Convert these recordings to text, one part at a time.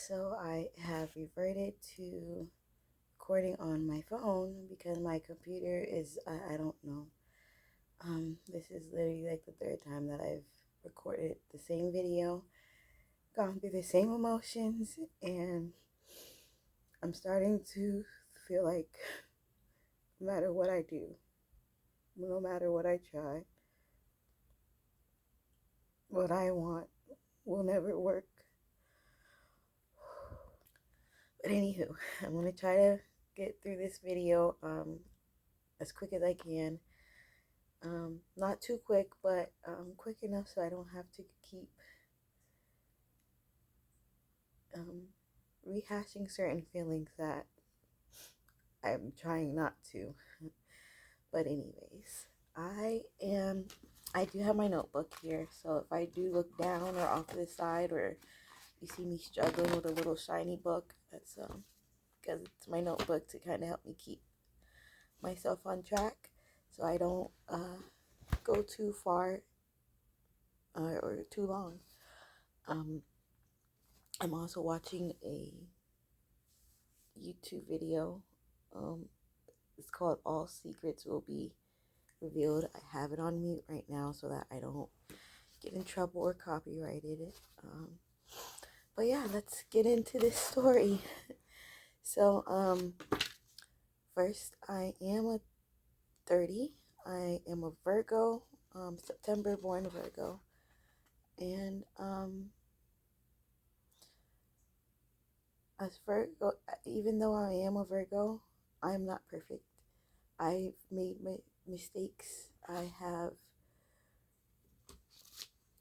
So I have reverted to recording on my phone because my computer is, I don't know. This is literally like the third time that I've recorded the same video, gone through the same emotions, and I'm starting to feel like no matter what I do, no matter what I try, what I want will never work. But anywho, I'm gonna try to get through this video as quick as I can. Not too quick, but quick enough so I don't have to keep um, rehashing certain feelings that I'm trying not to. But anyways, I am. I do have my notebook here, so if I do look down or off to the side, or you see me struggling with a little shiny book, that's because it's my notebook to kind of help me keep myself on track, so I don't go too far or too long. Um, I'm also watching a YouTube video. Um, it's called All Secrets Will Be Revealed. I have it on mute right now so that I don't get in trouble or copyrighted it. But yeah, let's get into this story. So, first, I am a 30. I am a Virgo, September born Virgo. And as Virgo, even though I am a Virgo, I'm not perfect. I've made mistakes. I have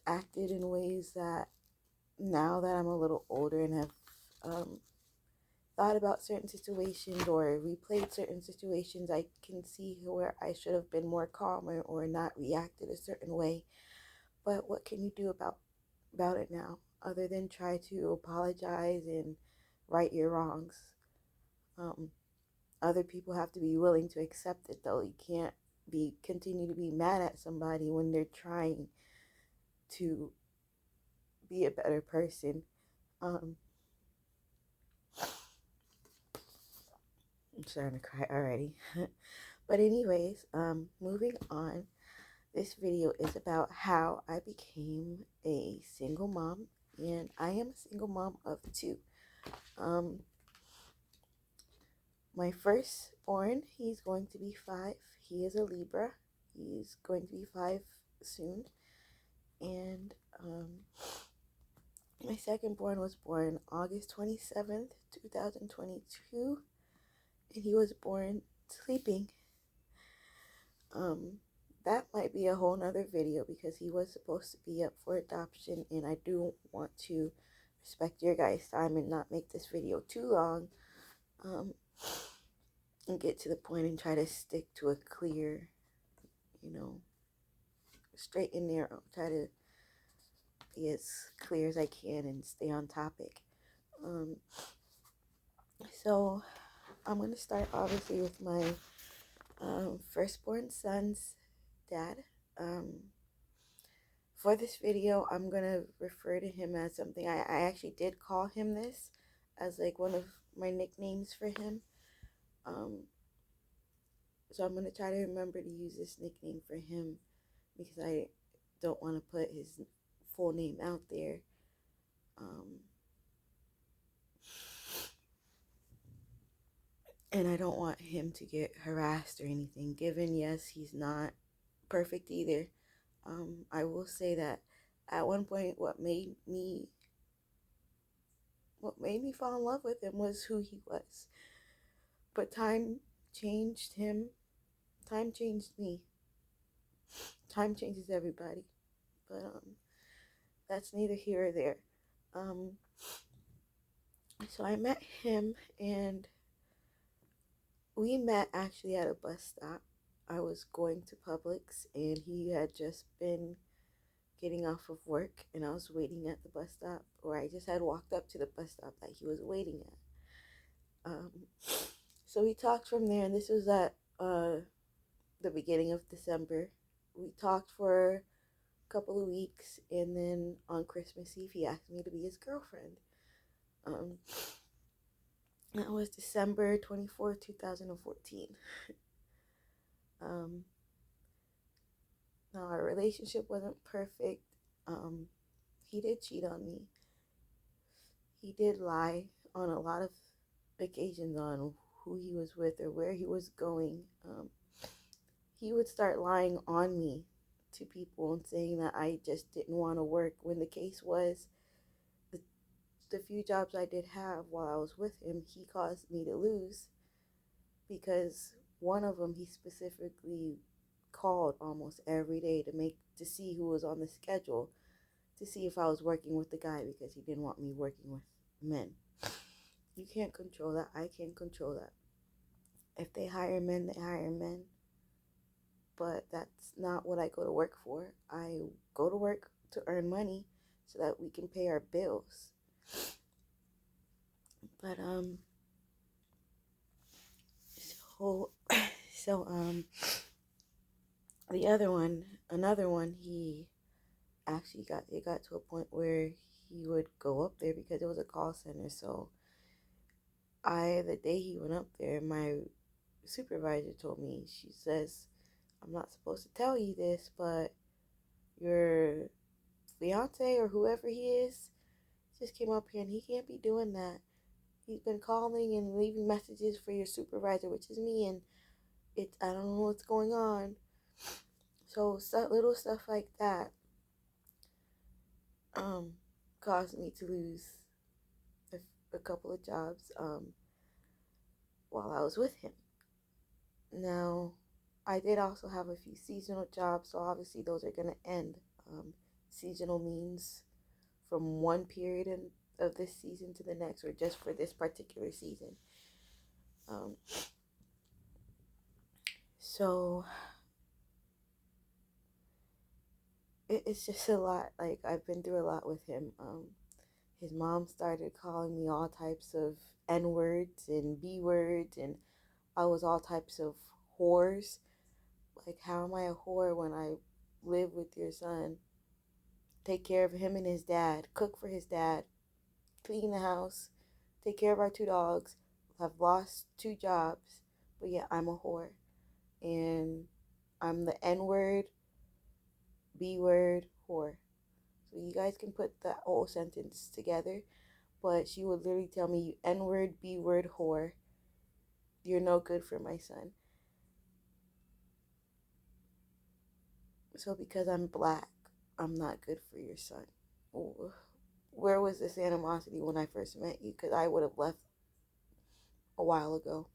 acted in ways that now that I'm a little older and have thought about certain situations or replayed certain situations, I can see where I should have been more calmer or not reacted a certain way. But what can you do about it now, other than try to apologize and right your wrongs? Um, Other people have to be willing to accept it, though. You can't continue to be mad at somebody when they're trying to be a better person. Um, I'm starting to cry already. But anyways, moving on. This video is about how I became a single mom, and I am a single mom of two. Um, my firstborn, he's going to be 5. He is a Libra. He's going to be 5 soon. And my secondborn was born August 27th, 2022, and he was born sleeping. Um, that might be a whole nother video because he was supposed to be up for adoption, and I do want to respect your guys' time and not make this video too long, and get to the point and try to stick to a clear, you know, straight and narrow. Try to be as clear as I can and stay on topic. So I'm going to start obviously with my firstborn son's dad. For this video, I'm going to refer to him as something. I actually did call him this as like one of my nicknames for him. So I'm going to try to remember to use this nickname for him because I don't want to put his full name out there. And I don't want him to get harassed or anything, given, yes, he's not perfect either. I will say that at one point, what made me fall in love with him was who he was. But time changed him. Time changed me. Time changes everybody. But that's neither here or there. So I met him, and we met actually at a bus stop. I was going to Publix, and he had just been getting off of work, and I was waiting at the bus stop, or I just had walked up to the bus stop that he was waiting at. So we talked from there, and this was at the beginning of December. We talked for a couple of weeks, and then on Christmas Eve, he asked me to be his girlfriend. Um, that was December 24th, 2014. Um, Now, our relationship wasn't perfect. Um, he did cheat on me. He did lie on a lot of occasions on who he was with or where he was going. He would start lying on me to people and saying that I just didn't want to work, when the case was the, the few jobs I did have while I was with him, he caused me to lose, because one of them he specifically called almost every day to see who was on the schedule, to see if I was working with the guy, because he didn't want me working with men. You can't control that. I can't control that. If they hire men, they hire men. But that's not what I go to work for. I go to work to earn money so that we can pay our bills. But so the other one, another one, he actually got to a point where he would go up there because it was a call center. So the day he went up there, my supervisor told me, she says, I'm not supposed to tell you this, but your fiance or whoever he is just came up here and he can't be doing that. He's been calling and leaving messages for your supervisor, which is me, and I don't know what's going on. So little stuff like that um caused me to lose a couple of jobs while I was with him. Now, I did also have a few seasonal jobs, so obviously those are going to end. Seasonal means from one period of this season to the next, or just for this particular season. Um, so it's just a lot. Like, I've been through a lot with him. His mom started calling me all types of N words and B words, and I was all types of whores. Like, how am I a whore when I live with your son, take care of him and his dad, cook for his dad, clean the house, take care of our two dogs, have lost two jobs, but yeah, I'm a whore. And I'm the N word, B word, whore. So you guys can put that whole sentence together. But she would literally tell me, you N word, B word, whore. You're no good for my son. So because I'm black, I'm not good for your son. Where was this animosity when I first met you? Because I would have left a while ago.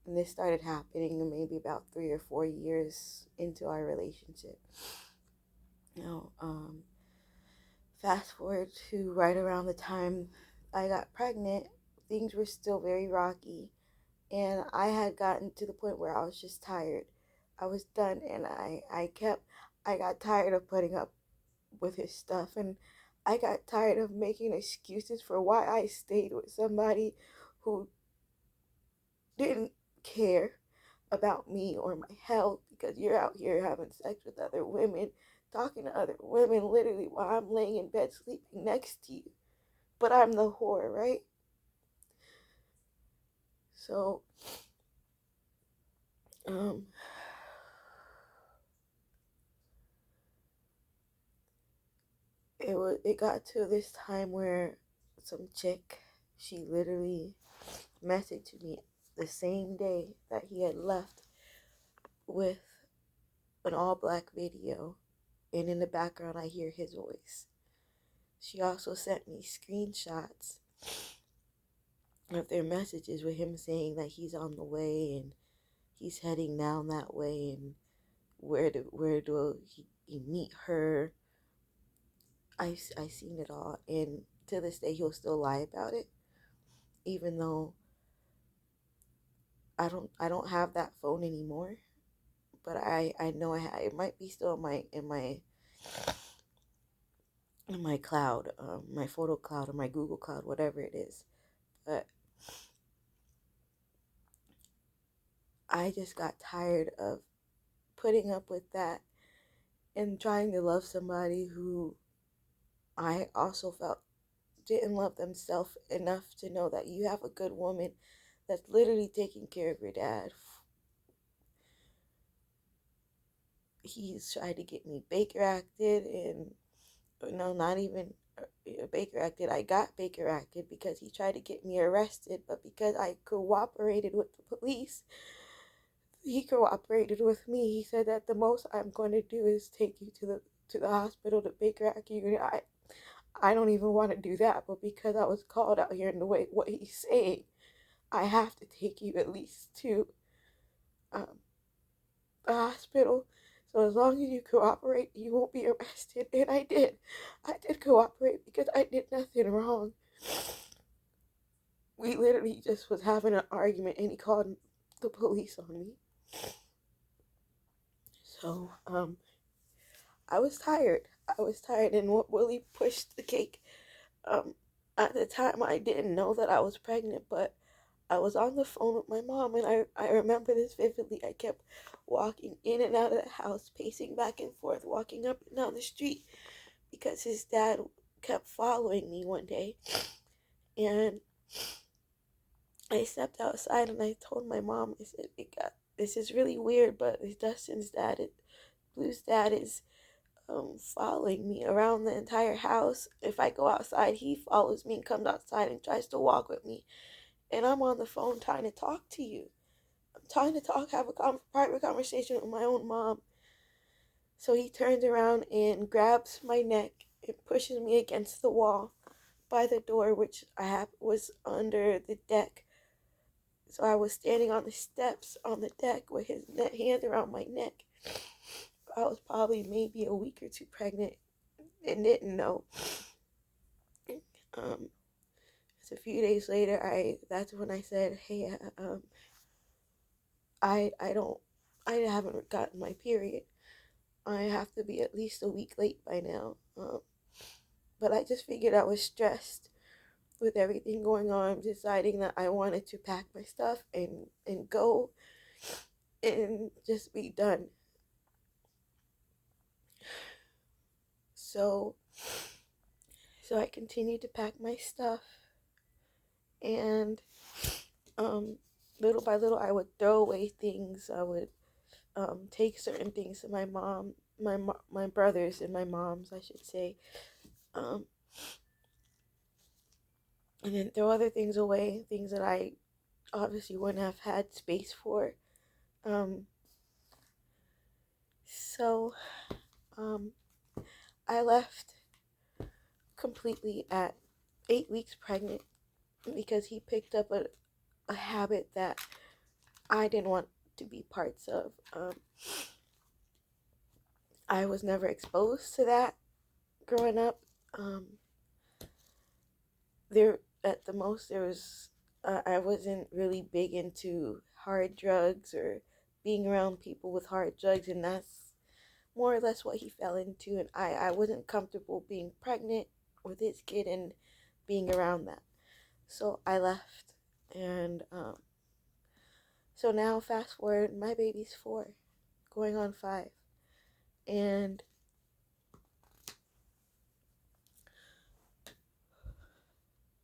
And this started happening maybe about 3 or 4 years into our relationship. You know, fast forward to right around the time I got pregnant, things were still very rocky. And I had gotten to the point where I was just tired. I was done, and I got tired of putting up with his stuff, and I got tired of making excuses for why I stayed with somebody who didn't care about me or my health, because you're out here having sex with other women, talking to other women literally while I'm laying in bed sleeping next to you. But I'm the whore, right? So, um, it got to this time where some chick, she literally messaged me the same day that he had left with an all black video, and in the background I hear his voice. She also sent me screenshots of their messages with him saying that he's on the way and he's heading down that way, and where do he meet her. I seen it all, and to this day he'll still lie about it, even though I don't have that phone anymore. But I know it might be still in my cloud, my photo cloud or my Google cloud, whatever it is. But I just got tired of putting up with that and trying to love somebody who I also felt didn't love themselves enough to know that you have a good woman that's literally taking care of your dad. He's tried to get me Baker acted, and no, not even Baker acted. I got Baker acted because he tried to get me arrested, but because I cooperated with the police, he cooperated with me. He said that the most I'm going to do is take you to the hospital to Baker act you. I don't even want to do that, but because I was called out here in the way what he's saying, I have to take you at least to um, the hospital. So as long as you cooperate, you won't be arrested. And I did. I did cooperate because I did nothing wrong. We literally just was having an argument, and he called the police on me. So I was tired. I was tired, and what really pushed the cake. Um, at the time, I didn't know that I was pregnant, but I was on the phone with my mom, and I remember this vividly. I kept walking in and out of the house, pacing back and forth, walking up and down the street because his dad kept following me one day. And I stepped outside and I told my mom, I said, this is really weird, but Blue's dad is following me around the entire house. If I go outside, he follows me and comes outside and tries to walk with me. And I'm on the phone trying to talk to you. I'm trying to have a private conversation with my own mom. So he turns around and grabs my neck and pushes me against the wall by the door, which was under the deck. So I was standing on the steps on the deck with his hand around my neck. I was probably maybe a week or two pregnant and didn't know. So a few days later, that's when I said, "Hey, I haven't gotten my period. I have to be at least a week late by now." But I just figured I was stressed with everything going on, deciding that I wanted to pack my stuff and go and just be done. So I continued to pack my stuff, and little by little I would throw away things. I would take certain things to my mom, my brothers and my mom's, I should say, um, and then throw other things away, things that I obviously wouldn't have had space for. Um, so I left completely at 8 weeks pregnant because he picked up a habit that I didn't want to be parts of. I was never exposed to that growing up. There at the most there was I wasn't really big into hard drugs or being around people with hard drugs, and that's more or less what he fell into. And I wasn't comfortable being pregnant with his kid and being around that, so I left. And so now fast forward, my baby's 4 going on 5, and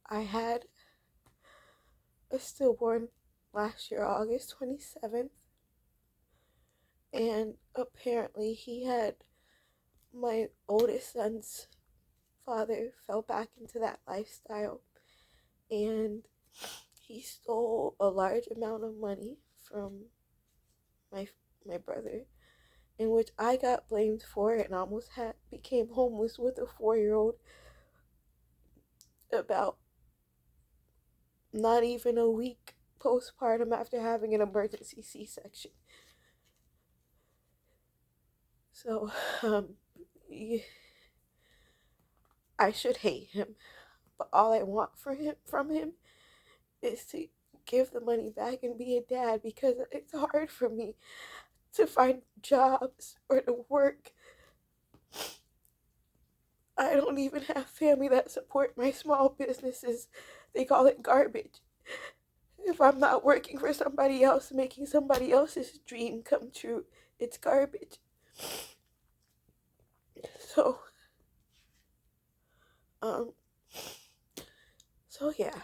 I had a stillborn last year, August 27th, and apparently he had my oldest son's father fell back into that lifestyle, and he stole a large amount of money from my my brother, in which I got blamed for and almost became homeless with a 4-year-old about not even a week postpartum after having an emergency C-section. So I should hate him, but all I want from him is to give the money back and be a dad, because it's hard for me to find jobs or to work. I don't even have family that support my small businesses. They call it garbage. If I'm not working for somebody else, making somebody else's dream come true, it's garbage. So, um, So yeah,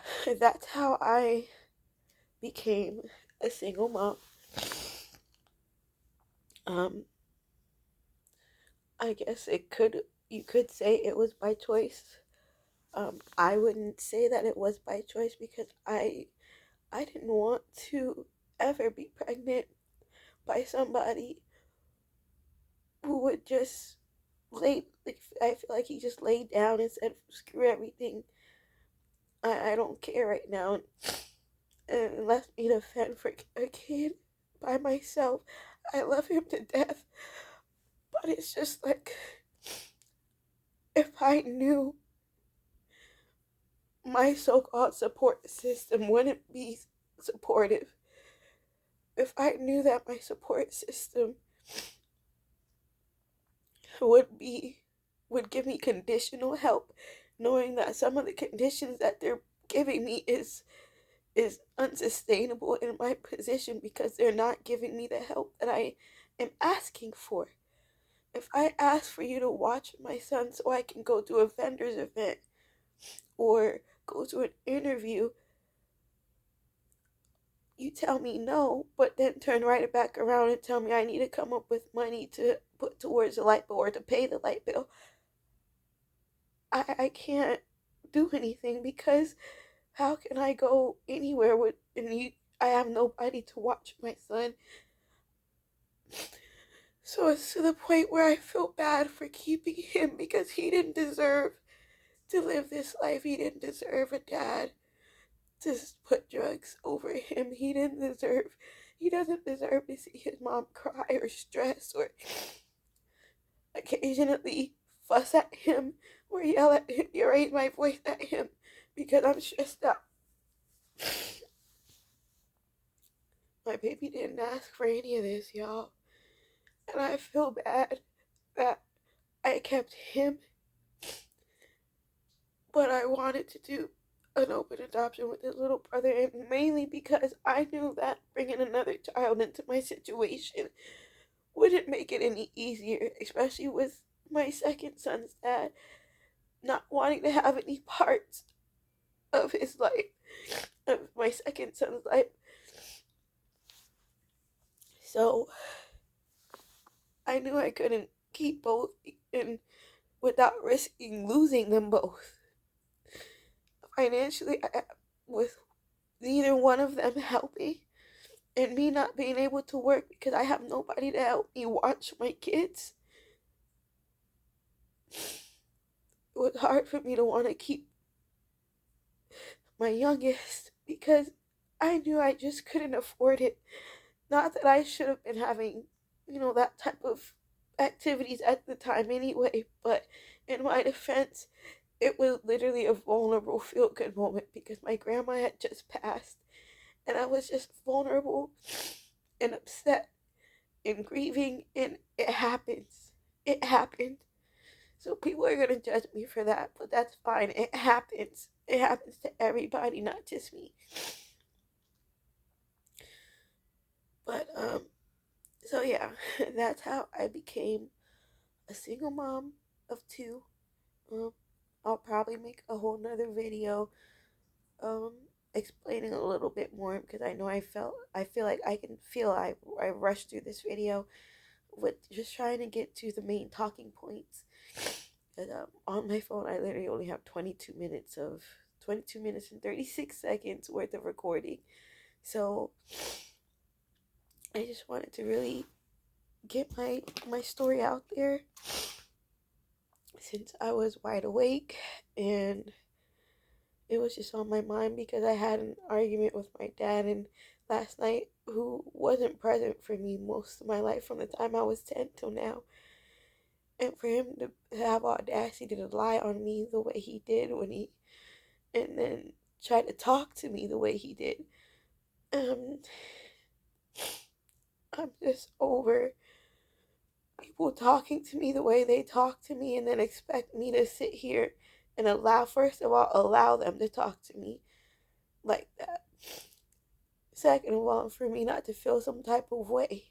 that's how I became a single mom. Um, I guess you could say it was by choice. I wouldn't say that it was by choice because I didn't want to ever be pregnant by somebody who would just like I feel like he just laid down and said screw everything. I don't care right now, and left me to fend for a kid by myself. I love him to death, but it's just like if I knew my so-called support system wouldn't be supportive, if I knew that my support system would be would give me conditional help, knowing that some of the conditions that they're giving me is unsustainable in my position because they're not giving me the help that I am asking for. If I ask for you to watch my son so I can go to a vendor's event or go to an interview, you tell me no, but then turn right back around and tell me I need to come up with money to put towards the light bill or to pay the light bill. I can't do anything because how can I go anywhere with and you I have nobody to watch my son. So it's to the point where I feel bad for keeping him because he didn't deserve to live this life. He didn't deserve a dad to put drugs over him. He doesn't deserve to see his mom cry or stress or occasionally fuss at him or yell at him or raise my voice at him because I'm stressed out. My baby didn't ask for any of this, y'all. And I feel bad that I kept him, but I wanted to do an open adoption with his little brother, and mainly because I knew that bringing another child into my situation wouldn't make it any easier, especially with my second son's dad not wanting to have any parts of his life, of my second son's life. So I knew I couldn't keep both and without risking losing them both. Financially, with neither one of them helping, and me not being able to work because I have nobody to help me watch my kids, it was hard for me to want to keep my youngest because I knew I just couldn't afford it. Not that I should have been having, that type of activities at the time anyway, but in my defense, it was literally a vulnerable feel good moment because my grandma had just passed and I was just vulnerable and upset and grieving, and it happens. It happened. So people are gonna judge me for that, but that's fine. It happens. It happens to everybody, not just me. But so yeah, that's how I became a single mom of two. Um, I'll probably make a whole nother video um explaining a little bit more because I feel like I rushed through this video with just trying to get to the main talking points. And on my phone, I literally only have 22 minutes and 36 seconds worth of recording. So I just wanted to really get my story out there since I was wide awake and it was just on my mind because I had an argument with my dad and last night who wasn't present for me most of my life from the time I was 10 till now. And for him to have audacity to lie on me the way he did and then try to talk to me the way he did. Um, I'm just over people talking to me the way they talk to me and then expect me to sit here and first of all, allow them to talk to me like that. Second of all, for me not to feel some type of way.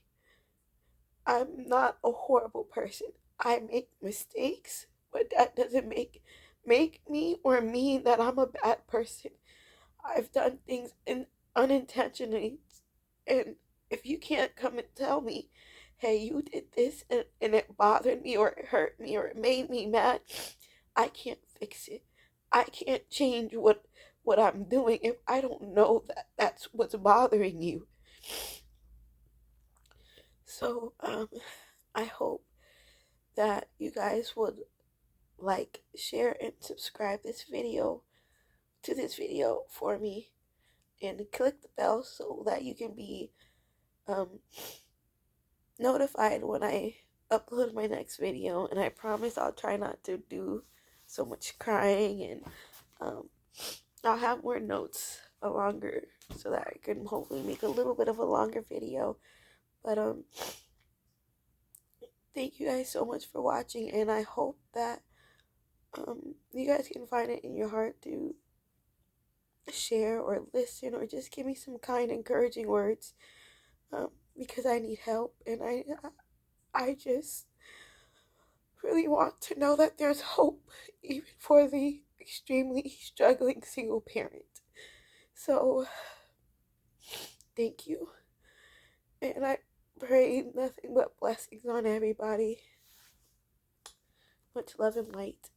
I'm not a horrible person. I make mistakes, but that doesn't make make me or mean that I'm a bad person. I've done things unintentionally, and if you can't come and tell me, hey, you did this and it bothered me or it hurt me or it made me mad, I can't fix it. I can't change what I'm doing if I don't know that that's what's bothering you. So I hope that you guys would like, share, and subscribe to this video for me, and click the bell so that you can be um, notified when I upload my next video. And I promise I'll try not to do so much crying, and um, I'll have more notes, a longer, so that I can hopefully make a little bit of a longer video. But thank you guys so much for watching, and I hope that you guys can find it in your heart to share or listen or just give me some kind, encouraging words, because I need help, and I just really want to know that there's hope even for the extremely struggling single parent. So thank you, and I pray nothing but blessings on everybody. Much love and light.